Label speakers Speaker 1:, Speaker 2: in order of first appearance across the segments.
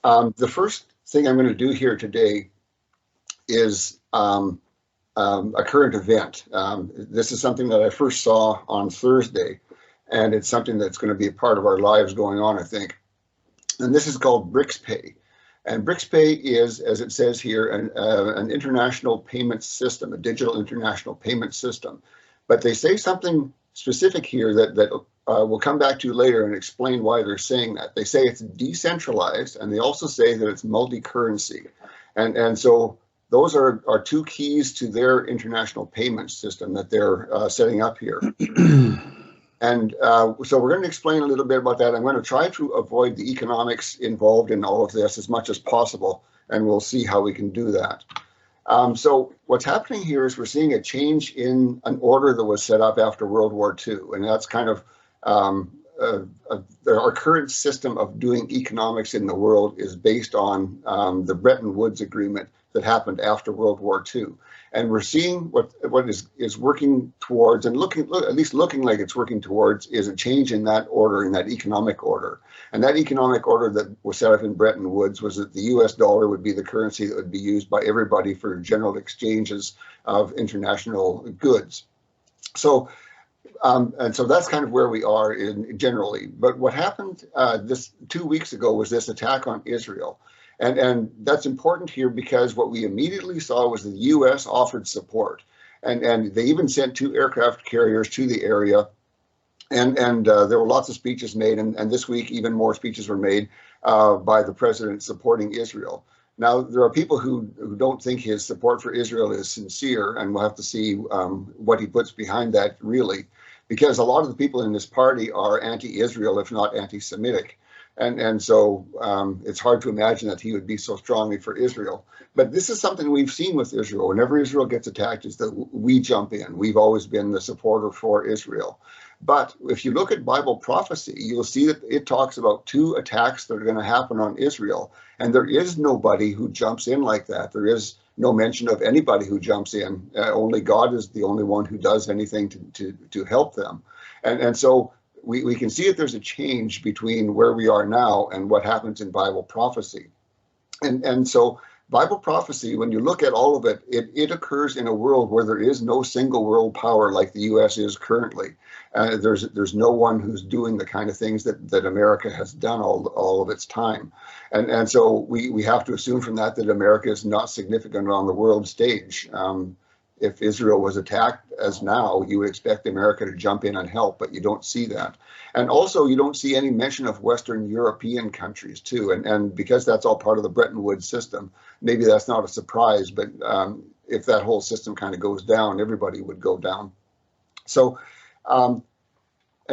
Speaker 1: The first thing I'm going to do here today is a current event. This is something that I first saw on Thursday, and it's something that's going to be a part of our lives going on, I think. And this is called BRICS Pay. And BRICS Pay is, as it says here, an international payment system, a digital international payment system. But they say something specific here that we'll come back to later and explain why they're saying that. They say it's decentralized, and they also say that it's multi-currency. And so those are two keys to their international payment system that they're setting up here. And so we're going to explain a little bit about that. I'm going to try to avoid the economics involved in all of this as much as possible, and we'll see how we can do that. So what's happening here is we're seeing a change in an order that was set up after World War II, and that's kind of our current system of doing economics in the world is based on the Bretton Woods Agreement that happened after World War II. And we're seeing what is working towards, and at least looking like it's working towards, is a change in that order, in that economic order. And that economic order that was set up in Bretton Woods was that the US dollar would be the currency that would be used by everybody for general exchanges of international goods. So, and so that's kind of where we are generally. But what happened this 2 weeks ago was this attack on Israel. And that's important here because what we immediately saw was the U.S. offered support. And they even sent 2 aircraft carriers to the area. And there were lots of speeches made. And this week, even more speeches were made by the president supporting Israel. Now, there are people who don't think his support for Israel is sincere, and we'll have to see what he puts behind that, really, because a lot of the people in this party are anti-Israel, if not anti-Semitic. And so it's hard to imagine that he would be so strongly for Israel. But this is something we've seen with Israel. Whenever Israel gets attacked, is that we jump in. We've always been the supporter for Israel. But if you look at Bible prophecy, you'll see that it talks about 2 attacks that are going to happen on Israel. And there is nobody who jumps in like that. There is no mention of anybody who jumps in. Only God is the only one who does anything to help them. And so we can see that there's a change between where we are now and what happens in Bible prophecy. And so Bible prophecy, when you look at all of it, it occurs in a world where there is no single world power like the U.S. is currently. There's no one who's doing the kind of things that America has done all of its time. And so we have to assume from that America is not significant on the world stage. If Israel was attacked as now, you would expect America to jump in and help, but you don't see that. And also, you don't see any mention of Western European countries, too. And because that's all part of the Bretton Woods system, maybe that's not a surprise, but if that whole system kind of goes down, everybody would go down. So, and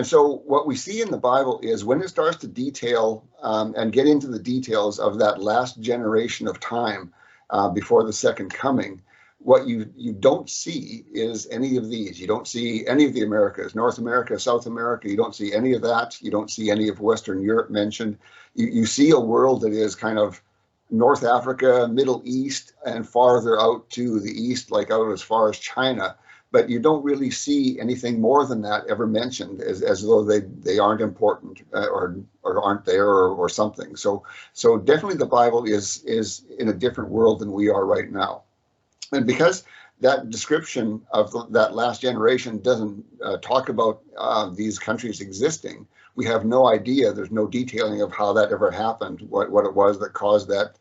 Speaker 1: so what we see in the Bible is when it starts to detail and get into the details of that last generation of time before the second coming, what you don't see is any of these. You don't see any of the Americas, North America, South America. You don't see any of that. You don't see any of Western Europe mentioned. You see a world that is kind of North Africa, Middle East, and farther out to the east, like out as far as China. But you don't really see anything more than that ever mentioned, as though they aren't important or aren't there or something. So definitely the Bible is in a different world than we are right now. And because that description of that last generation doesn't talk about these countries existing, we have no idea. There's no detailing of how that ever happened, what it was that caused that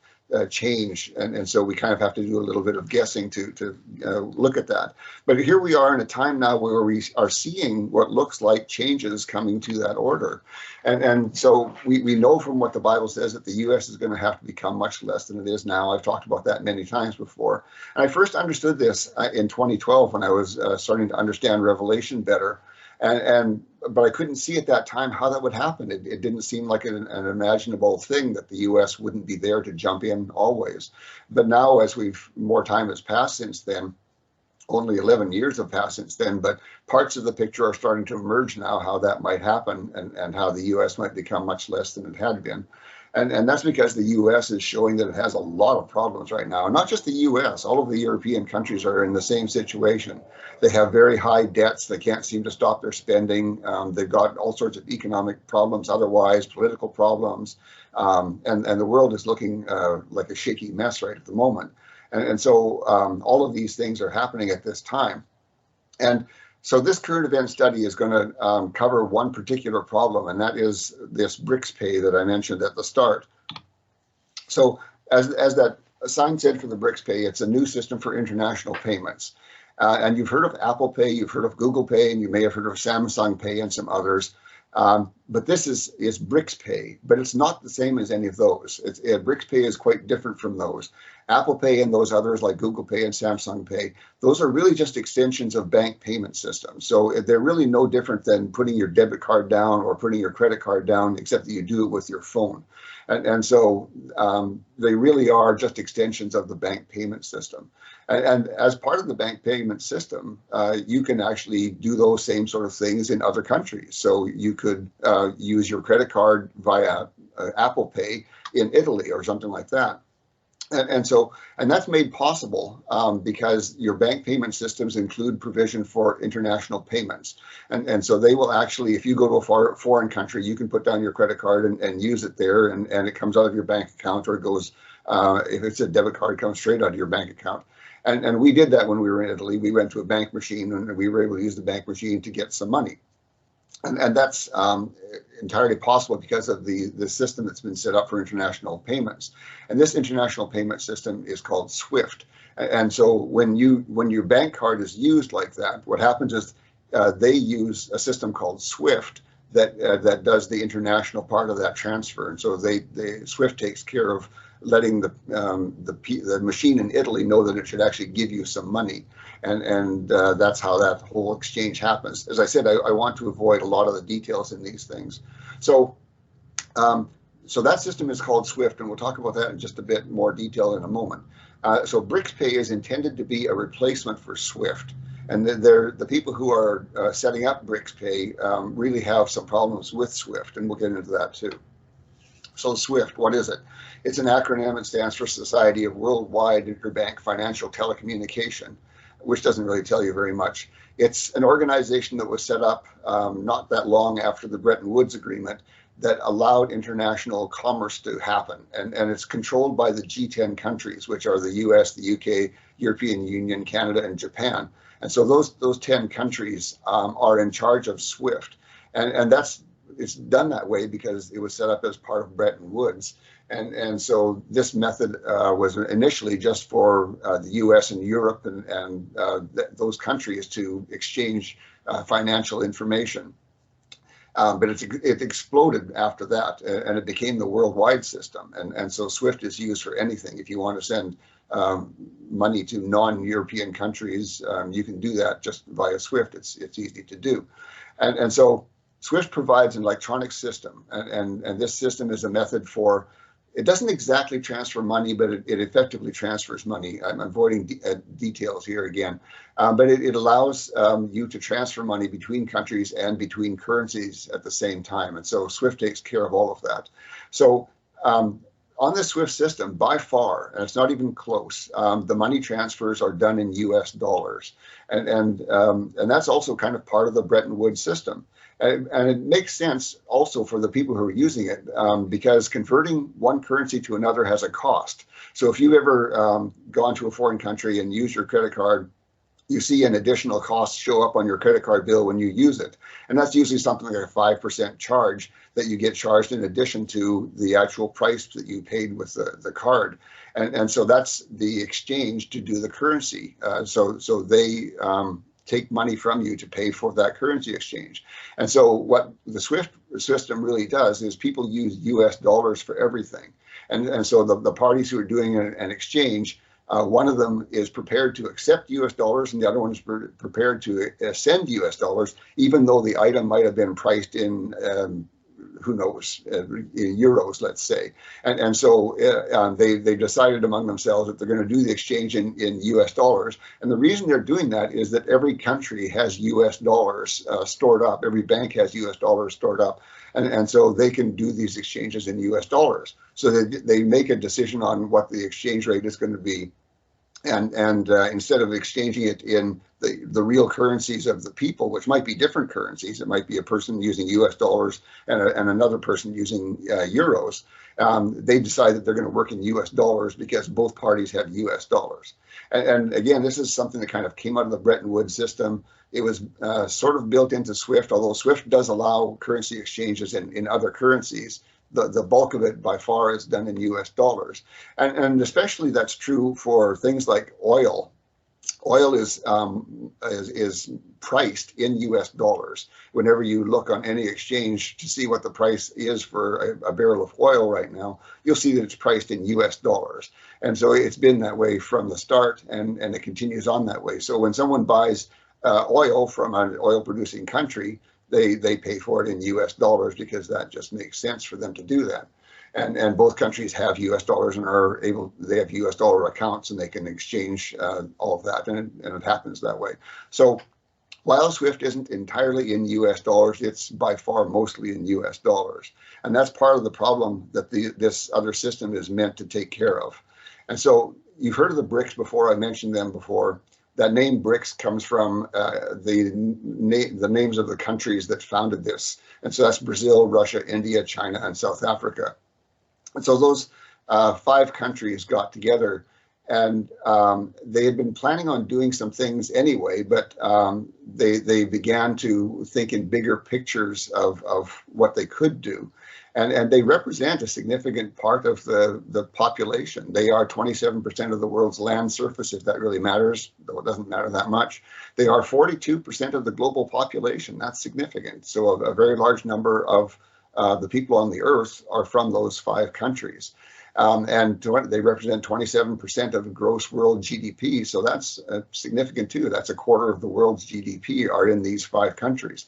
Speaker 1: change. And so we kind of have to do a little bit of guessing to look at that. But here we are in a time now where we are seeing what looks like changes coming to that order. And so we know from what the Bible says that the U.S. is going to have to become much less than it is now. I've talked about that many times before. And I first understood this in 2012 when I was starting to understand Revelation better. But I couldn't see at that time how that would happen. It didn't seem like an imaginable thing that the U.S. wouldn't be there to jump in always. But now, as more time has passed since then, only 11 years have passed since then, but parts of the picture are starting to emerge now, how that might happen and how the U.S. might become much less than it had been. And that's because the US is showing that it has a lot of problems right now. Not just the US, all of the European countries are in the same situation. They have very high debts. They can't seem to stop their spending. They've got all sorts of economic problems, otherwise, political problems. And the world is looking like a shaky mess right at the moment. And so all of these things are happening at this time. And so this current event study is going to cover one particular problem, and that is this BRICS Pay that I mentioned at the start. So as that sign said for the BRICS Pay, it's a new system for international payments. And you've heard of Apple Pay, you've heard of Google Pay, and you may have heard of Samsung Pay and some others. But this is BRICS Pay, but it's not the same as any of those. BRICS Pay is quite different from those. Apple Pay and those others like Google Pay and Samsung Pay, those are really just extensions of bank payment systems. So they're really no different than putting your debit card down or putting your credit card down, except that you do it with your phone. And so they really are just extensions of the bank payment system. And as part of the bank payment system, you can actually do those same sort of things in other countries. So you could use your credit card via Apple Pay in Italy or something like that. And that's made possible because your bank payment systems include provision for international payments. And so they will actually, if you go to a foreign country, you can put down your credit card and use it there, and it comes out of your bank account, or it goes, if it's a debit card, it comes straight out of your bank account. And we did that when we were in Italy. We went to a bank machine and we were able to use the bank machine to get some money. And that's entirely possible because of the system that's been set up for international payments. And this international payment system is called SWIFT. And so when your bank card is used like that, what happens is they use a system called SWIFT that does the international part of that transfer. And so SWIFT takes care of letting the machine in Italy know that it should actually give you some money. And that's how that whole exchange happens. As I said, I want to avoid a lot of the details in these things. So that system is called SWIFT, and we'll talk about that in just a bit more detail in a moment. So BRICS Pay is intended to be a replacement for SWIFT. And the people who are setting up BRICS Pay really have some problems with SWIFT, and we'll get into that too. So SWIFT, what is it? It's an acronym. It stands for Society of Worldwide Interbank Financial Telecommunication, which doesn't really tell you very much. It's an organization that was set up not that long after the Bretton Woods Agreement that allowed international commerce to happen. And it's controlled by the G10 countries, which are the US, the UK, European Union, Canada, and Japan. And so those 10 countries are in charge of SWIFT. And it's done that way because it was set up as part of Bretton Woods. And so this method was initially just for the US and Europe and those countries to exchange financial information. But it exploded after that, and it became the worldwide system. And so SWIFT is used for anything. If you want to send money to non-European countries, you can do that just via SWIFT. It's easy to do. And so SWIFT provides an electronic system, and this system is a method for, it doesn't exactly transfer money, but it effectively transfers money. I'm avoiding details here again, but it allows you to transfer money between countries and between currencies at the same time. And so SWIFT takes care of all of that. So on this SWIFT system, by far, and it's not even close, the money transfers are done in US dollars. And that's also kind of part of the Bretton Woods system. And it makes sense also for the people who are using it because converting one currency to another has a cost. So if you've ever gone to a foreign country and used your credit card, you see an additional cost show up on your credit card bill when you use it. And that's usually something like a 5% charge that you get charged in addition to the actual price that you paid with the card. And so that's the exchange to do the currency. So they take money from you to pay for that currency exchange. And so what the SWIFT system really does is people use US dollars for everything. And so the parties who are doing an exchange, one of them is prepared to accept US dollars and the other one is prepared to send US dollars, even though the item might have been priced in who knows, euros, let's say. And so they decided among themselves that they're going to do the exchange in US dollars. And the reason they're doing that is that every country has US dollars stored up. Every bank has US dollars stored up. And so they can do these exchanges in US dollars. So they make a decision on what the exchange rate is going to be. And instead of exchanging it in the real currencies of the people, which might be different currencies, it might be a person using US dollars and another person using euros, they decide that they're going to work in US dollars because both parties have US dollars. And again, this is something that kind of came out of the Bretton Woods system. It was sort of built into SWIFT, although SWIFT does allow currency exchanges in other currencies. The bulk of it by far is done in US dollars. And especially that's true for things like oil. Oil is priced in US dollars. Whenever you look on any exchange to see what the price is for a barrel of oil right now, you'll see that it's priced in US dollars. And so it's been that way from the start, and it continues on that way. So when someone buys oil from an oil producing country, they pay for it in US dollars because that just makes sense for them to do that. And both countries have US dollars and they have US dollar accounts, and they can exchange all of that, and it happens that way. So while SWIFT isn't entirely in US dollars, it's by far mostly in US dollars. And that's part of the problem that this other system is meant to take care of. And so you've heard of the BRICS before. I mentioned them before. That name BRICS comes from the names of the countries that founded this. And so that's Brazil, Russia, India, China, and South Africa. And so those 5 countries got together, and they had been planning on doing some things anyway, but they began to think in bigger pictures of what they could do. And they represent a significant part of the population. They are 27% of the world's land surface, if that really matters, though it doesn't matter that much. They are 42% of the global population. That's significant. So a very large number of the people on the earth are from those 5 countries. And they represent 27% of gross world GDP. So that's significant too. That's a quarter of the world's GDP are in these 5 countries.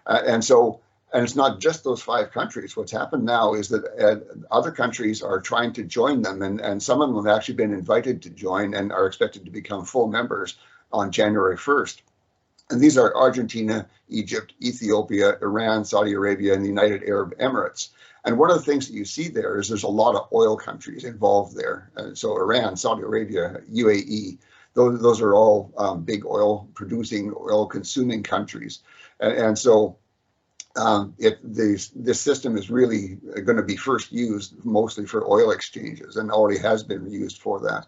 Speaker 1: And it's not just those 5 countries. What's happened now is that other countries are trying to join them, and some of them have actually been invited to join and are expected to become full members on January 1st. And these are Argentina, Egypt, Ethiopia, Iran, Saudi Arabia, and the United Arab Emirates. And one of the things that you see there is there's a lot of oil countries involved there. So Iran, Saudi Arabia, UAE, those are all big oil producing, oil consuming countries. And so this system is really going to be first used mostly for oil exchanges, and already has been used for that.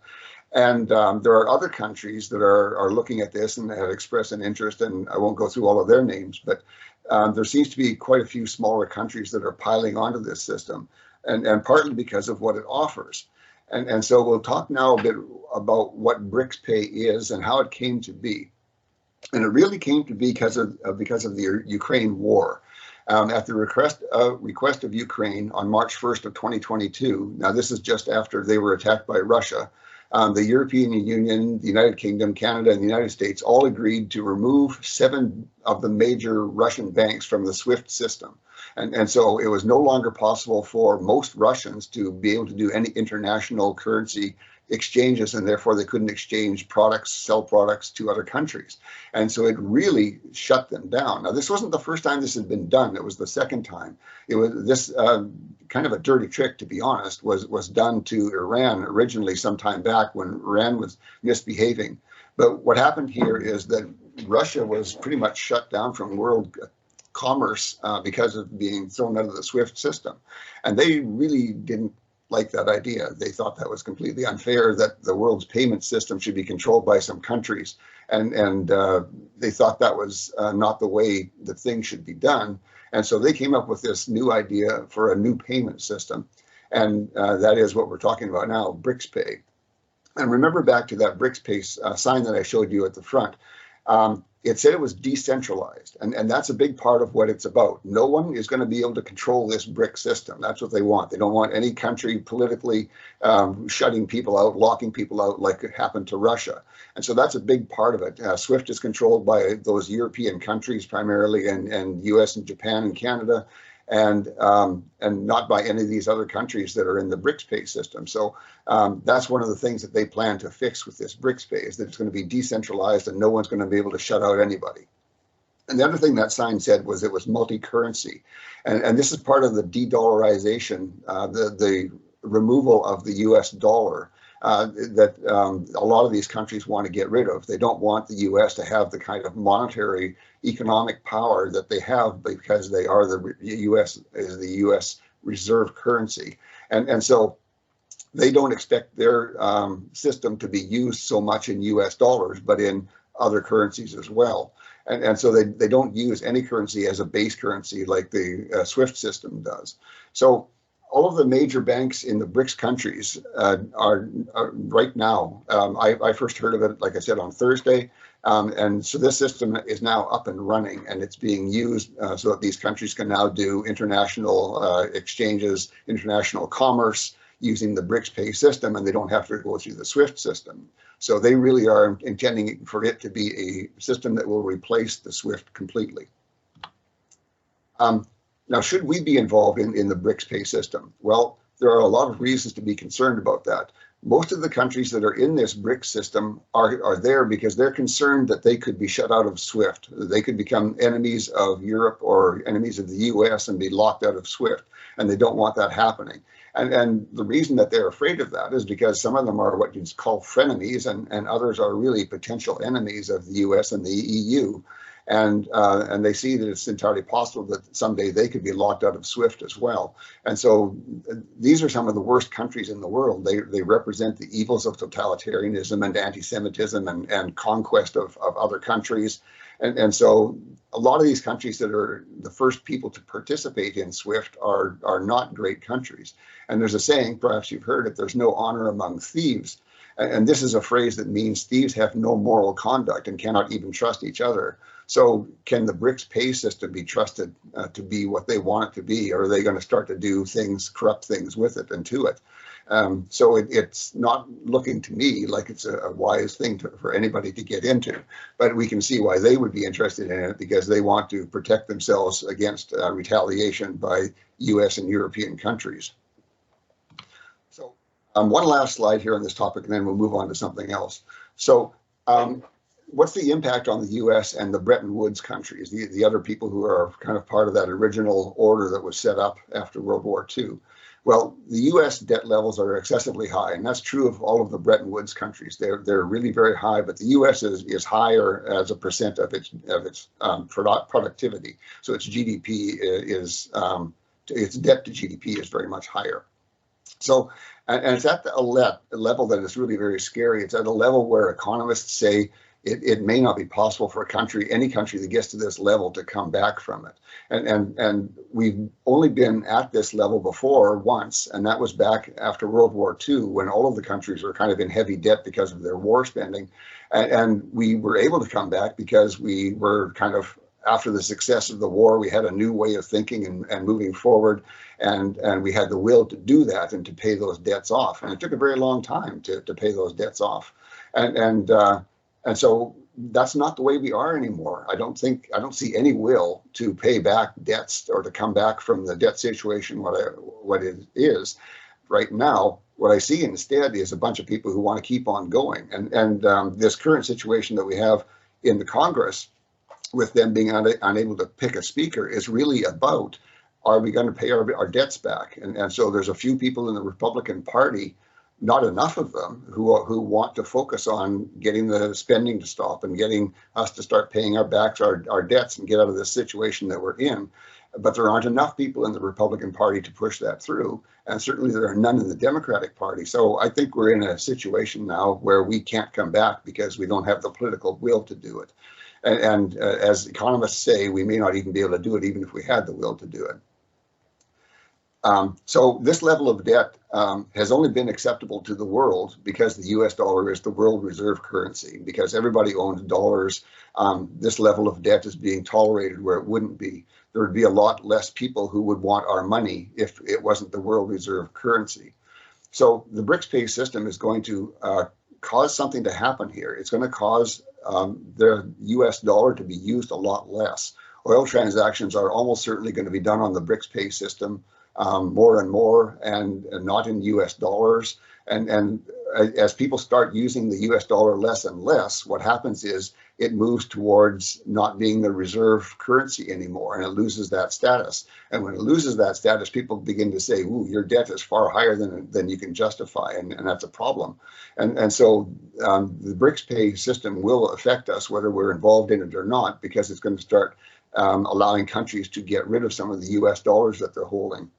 Speaker 1: And there are other countries that are looking at this and have expressed an interest, and I won't go through all of their names, but there seems to be quite a few smaller countries that are piling onto this system, and partly because of what it offers. And so we'll talk now a bit about what BRICS Pay is and how it came to be. And it really came to be because of the Ukraine war. At the request of Ukraine on March 1st of 2022, now this is just after they were attacked by Russia, the European Union, the United Kingdom, Canada, and the United States all agreed to remove 7 of the major Russian banks from the SWIFT system. And so it was no longer possible for most Russians to be able to do any international currency exchanges, and therefore they couldn't exchange products, sell products to other countries. And so it really shut them down. Now, this wasn't the first time this had been done. It was the second time. It was this kind of a dirty trick, to be honest, was done to Iran originally some time back when Iran was misbehaving. But what happened here is that Russia was pretty much shut down from world commerce because of being thrown out of the SWIFT system. And they really didn't like that idea. They thought that was completely unfair, that the world's payment system should be controlled by some countries. And they thought that was not the way that things should be done. And so they came up with this new idea for a new payment system. And that is what we're talking about now, BRICS Pay. And remember back to that BRICS Pay sign that I showed you at the front. It said it was decentralized, and that's a big part of what it's about. No one is going to be able to control this BRIC system. That's what they want. They don't want any country politically shutting people out, locking people out like it happened to Russia. And so that's a big part of it. SWIFT is controlled by those European countries primarily, and US and Japan and Canada. and not by any of these other countries that are in the BRICS Pay system. So that's one of the things that they plan to fix with this BRICS Pay, is that it's going to be decentralized and no one's going to be able to shut out anybody. And the other thing that sign said was it was multi-currency. And this is part of the de-dollarization, the removal of the US dollar that a lot of these countries want to get rid of. They don't want the US to have the kind of monetary economic power that they have, because they are the US is the US reserve currency. And so they don't expect their system to be used so much in US dollars, but in other currencies as well. And so they don't use any currency as a base currency like the SWIFT system does. So all of the major banks in the BRICS countries are right now, I first heard of it, like I said, on Thursday. And so this system is now up and running, and it's being used so that these countries can now do international exchanges, international commerce using the BRICS Pay system, and they don't have to go through the SWIFT system. So they really are intending for it to be a system that will replace the SWIFT completely. Now, should we be involved in the BRICS Pay system? Well, there are a lot of reasons to be concerned about that. Most of the countries that are in this BRICS system are there because they're concerned that they could be shut out of SWIFT. They could become enemies of Europe or enemies of the US and be locked out of SWIFT, and they don't want that happening. And the reason that they're afraid of that is because some of them are what you'd call frenemies, and others are really potential enemies of the US and the EU. And they see that it's entirely possible that someday they could be locked out of SWIFT as well. And so these are some of the worst countries in the world. They represent the evils of totalitarianism and anti-Semitism and conquest of other countries. And so a lot of these countries that are the first people to participate in SWIFT are not great countries. And there's a saying, perhaps you've heard it, there's no honor among thieves. And this is a phrase that means thieves have no moral conduct and cannot even trust each other. So can the BRICS Pay system be trusted to be what they want it to be, or are they going to start to do things, corrupt things with it and to it? So it's not looking to me like it's a wise thing for anybody to get into, but we can see why they would be interested in it, because they want to protect themselves against retaliation by US and European countries. So one last slide here on this topic, and then we'll move on to something else. So what's the impact on the US and the Bretton Woods countries, the other people who are kind of part of that original order that was set up after World War II? Well, the US debt levels are excessively high, and that's true of all of the Bretton Woods countries. They're really very high, but the US is higher as a percent of its productivity. So its GDP is, its debt to GDP is very much higher. So, and it's at a level that is really very scary. It's at a level where economists say it may not be possible for any country that gets to this level to come back from it. And we've only been at this level before once, and that was back after World War II, when all of the countries were kind of in heavy debt because of their war spending. And we were able to come back because we were kind of, after the success of the war, we had a new way of thinking and moving forward, and we had the will to do that and to pay those debts off. And it took a very long time to pay those debts off. And so that's not the way we are anymore. I don't see any will to pay back debts or to come back from the debt situation what it is right now. What I see instead is a bunch of people who want to keep on going. And this current situation that we have in the Congress, with them being unable to pick a speaker, is really about, are we going to pay our debts back? And so there's a few people in the Republican Party, not enough of them, who want to focus on getting the spending to stop and getting us to start paying our debts and get out of this situation that we're in. But there aren't enough people in the Republican Party to push that through. And certainly there are none in the Democratic Party. So I think we're in a situation now where we can't come back because we don't have the political will to do it. And as economists say, we may not even be able to do it even if we had the will to do it. So this level of debt has only been acceptable to the world because the US dollar is the world reserve currency. Because everybody owns dollars, this level of debt is being tolerated where it wouldn't be. There would be a lot less people who would want our money if it wasn't the world reserve currency. So the BRICS Pay system is going to cause something to happen here. It's going to cause the US dollar to be used a lot less. oil transactions are almost certainly going to be done on the BRICS Pay system, more and more, and not in US dollars. And as people start using the US dollar less and less, what happens is it moves towards not being the reserve currency anymore, and it loses that status. And when it loses that status, people begin to say, ooh, your debt is far higher than you can justify, and that's a problem. And so the BRICS Pay system will affect us whether we're involved in it or not, because it's going to start allowing countries to get rid of some of the US dollars that they're holding.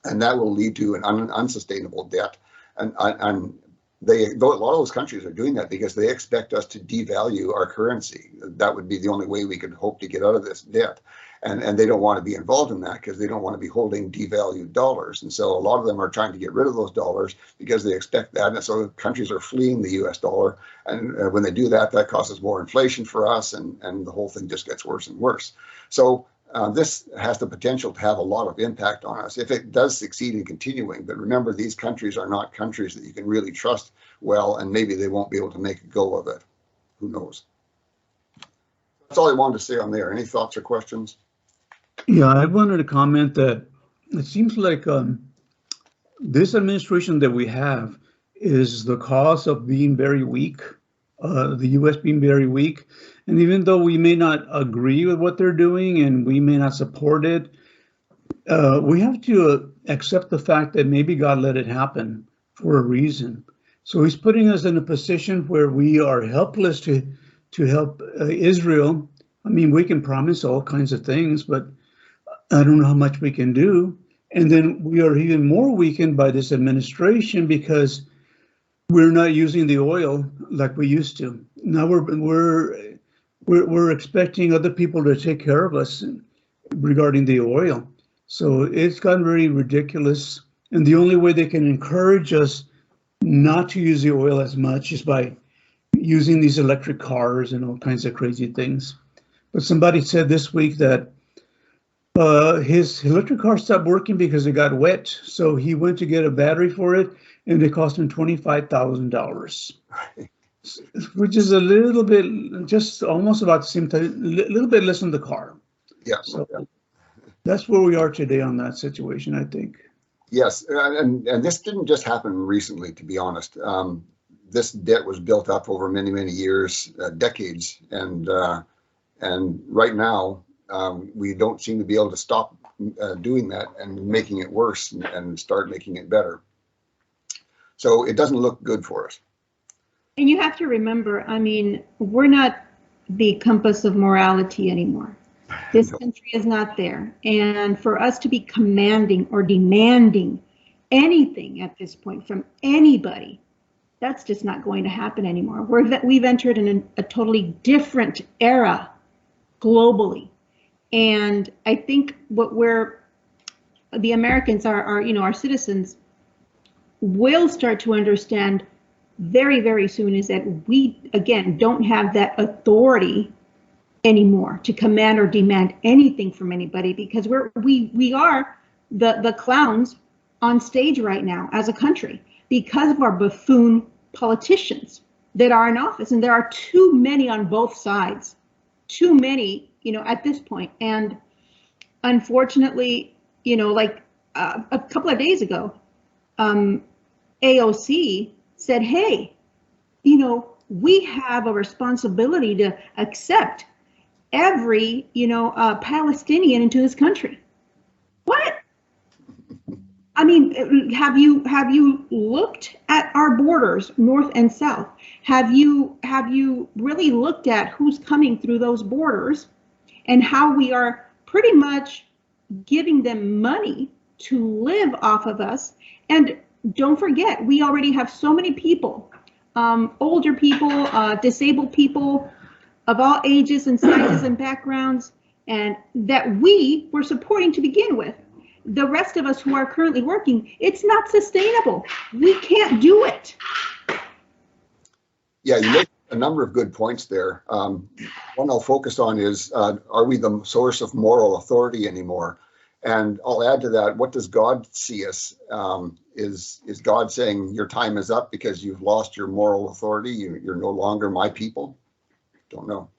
Speaker 1: And that will lead to an unsustainable debt. And a lot of those countries are doing that because they expect us to devalue our currency. That would be the only way we could hope to get out of this debt. And they don't want to be involved in that because they don't want to be holding devalued dollars. And so a lot of them are trying to get rid of those dollars because they expect that. And so countries are fleeing the US dollar. And when they do that, that causes more inflation for us. And the whole thing just gets worse and worse. So this has the potential to have a lot of impact on us if it does succeed in continuing. But remember, these countries are not countries that you can really trust well, and maybe they won't be able to make a go of it. Who knows? That's all I wanted to say on there. Any thoughts or questions?
Speaker 2: Yeah, I wanted to comment that it seems like this administration that we have is the cause of being very weak, the U.S. being very weak. And even though we may not agree with what they're doing and we may not support it, we have to accept the fact that maybe God let it happen for a reason. So he's putting us in a position where we are helpless to help Israel. I mean, we can promise all kinds of things, but I don't know how much we can do. And then we are even more weakened by this administration because we're not using the oil like we used to. Now we're expecting other people to take care of us regarding the oil. So it's gotten very ridiculous. And the only way they can encourage us not to use the oil as much is by using these electric cars and all kinds of crazy things. But somebody said this week that his electric car stopped working because it got wet. So he went to get a battery for it, and it cost him $25,000. Which is a little bit, just almost about the same time, a little bit less than the car.
Speaker 1: Yeah.
Speaker 2: So that's where we are today on that situation, I think.
Speaker 1: Yes, and this didn't just happen recently, to be honest. This debt was built up over many, many years, decades, and right now we don't seem to be able to stop doing that and making it worse and start making it better. So it doesn't look good for us.
Speaker 3: And you have to remember, I mean, we're not the compass of morality anymore. This country is not there. And for us to be commanding or demanding anything at this point from anybody, that's just not going to happen anymore. We've entered in a totally different era globally. And I think the Americans are, our citizens will start to understand very, very soon is that we, again, don't have that authority anymore to command or demand anything from anybody, because we are the clowns on stage right now as a country because of our buffoon politicians that are in office. And there are too many on both sides, too many, at this point. And unfortunately, like a couple of days ago, AOC said, hey, we have a responsibility to accept every, Palestinian into this country. What? I mean, have you looked at our borders, north and south? Have you really looked at who's coming through those borders and how we are pretty much giving them money to live off of us? And don't forget, we already have so many people, older people, disabled people of all ages and sizes and backgrounds, and that we were supporting to begin with. The rest of us who are currently working, it's not sustainable. We can't do it.
Speaker 1: Yeah, you make a number of good points there. One I'll focus on is, are we the source of moral authority anymore? And I'll add to that, what does God see us? Is God saying your time is up because you've lost your moral authority? You're no longer my people? Don't know.